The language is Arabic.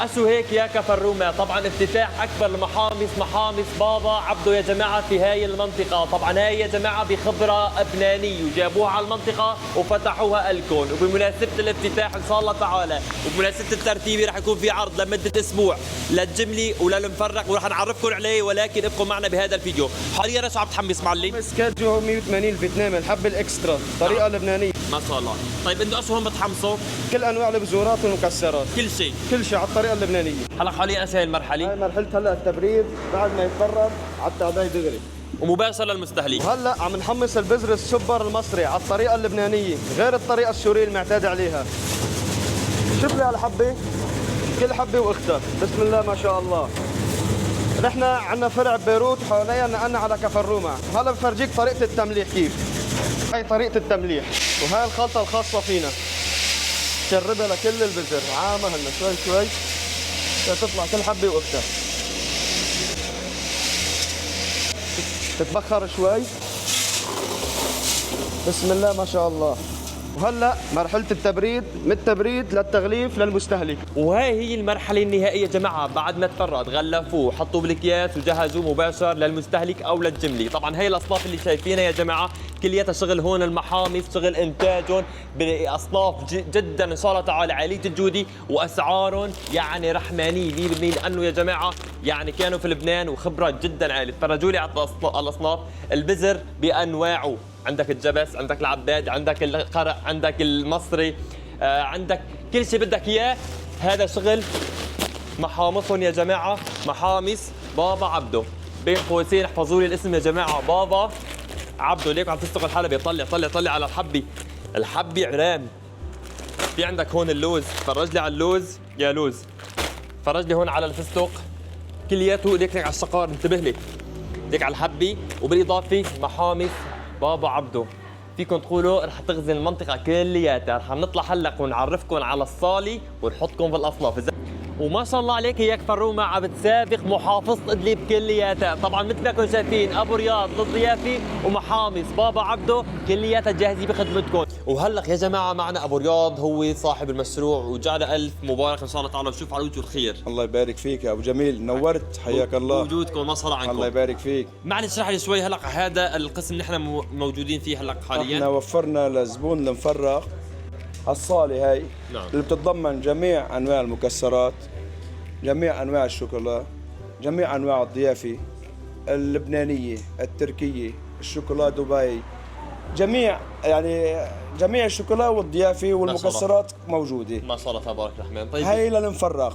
أسو هيك يا كفرومة. طبعا افتتاح أكبر محامص بابا عبده يا جماعة في هاي المنطقة. طبعا هاي يا جماعة بخبرة أبنانية وجابوها على المنطقة وفتحوها لكم. وبمناسبة الافتتاح إن شاء الله تعالى وبمناسبة الترتيبي رح يكون في عرض لمدة أسبوع للجملي وللمفرق ورح نعرفكم عليه، ولكن ابقوا معنا بهذا الفيديو. حاليا شو عم تحمس معلم؟ مسكاجو 180 الفيتنامي الحبة الإكسترا طريقة لبنانية. ما شاء الله. طيب انتوا شو هون بتحمصوا؟ كل أنواع البذورات والمكسرات، كل شيء على الطريقة اللبنانية. هلا حاليا هاي المرحلة؟ هاي مرحلة هلا التبريد بعد ما يتبرد على التعباية دغري ومباشر للمستهلك. وهلا عم نحمص البذر السوبر المصري على الطريقة اللبنانية غير الطريقة السورية المعتاد عليها. شوف لي هالحبة، كل حبة وأختها، بسم الله ما شاء الله. نحن عندنا فرع ببيروت حوالينا نقلنا على كفرومة. هلا بفرجيك طريقة التمليح كيف. هاي طريقة التمليح وهاي الخلطة الخاصة فينا. شربها لكل البذر عامة هلا شوي تطلع كل حبة وأختها. تتبخر شوي، بسم الله ما شاء الله. وهلا مرحلة التبريد، من التبريد للتغليف للمستهلك. وهي هي المرحلة النهائية يا جماعة. بعد ما تفرد غلفوه حطوه بالأكياس وجهزوه مباشر للمستهلك أو للجملي. طبعا هي الأصناف اللي شايفينها يا جماعة كلياتها شغل هون المحامص، شغل إنتاجهم بأصناف جدا إن شاء الله تعالى عالية الجودة وأسعارهم يعني رحمانية 100%، لأنه يا جماعة يعني كانوا في لبنان وخبرة جدا عالية. تفرجوا لي على الأصناف، البزر بأنواعه، عندك الجبس، عندك العباد، عندك القرع، عندك المصري، عندك كل شيء بدك اياه. هذا شغل محامصهم يا جماعه، محامص بابا عبده. بين قوسين احفظوا لي الاسم يا جماعه، بابا عبده. ليك عم تشتغل حلبة. طلع على الحبه عرام. في عندك هون اللوز، فرج لي على اللوز يا لوز. فرج لي هون على الفستق كلياته. ليك على الشقار، انتبه لي. ليك على الحبه. وبالاضافه محامص بابا عبده. فيكم تقولوا رح تغزي المنطقة كلياتها. رح نطلع هلا ونعرفكم على الصالة ونحطكم بالاصناف. وما شاء الله عليك يا كفرومة عم تسابق محافظة ادلب كلياتها. طبعا مثل ما كنتم شايفين ابو رياض للضيافة ومحامص بابا عبده كلياتها جاهزين بخدمتكم. وهلا يا جماعة معنا ابو رياض هو صاحب المشروع، وجعله الف مبارك ان شاء الله تعالى وشوف على وجه الخير. الله يبارك فيك يا ابو جميل، نورت، حياك الله. وجودكم ما شاء الله عنكم. الله يبارك فيك. معلش اشرح لي شوي هلا هذا القسم اللي نحن موجودين فيه هلا حاليا. احنا وفرنا للزبون المفرغ الصالة هاي. نعم. اللي بتتضمن جميع انواع المكسرات، جميع انواع الشوكولا، جميع انواع الضيافة اللبنانية، التركية، الشوكولا دبي، جميع الشوكولا والضيافة والمكسرات موجودة. ما شاء الله تبارك الرحمن. طيب هاي للمفرغ.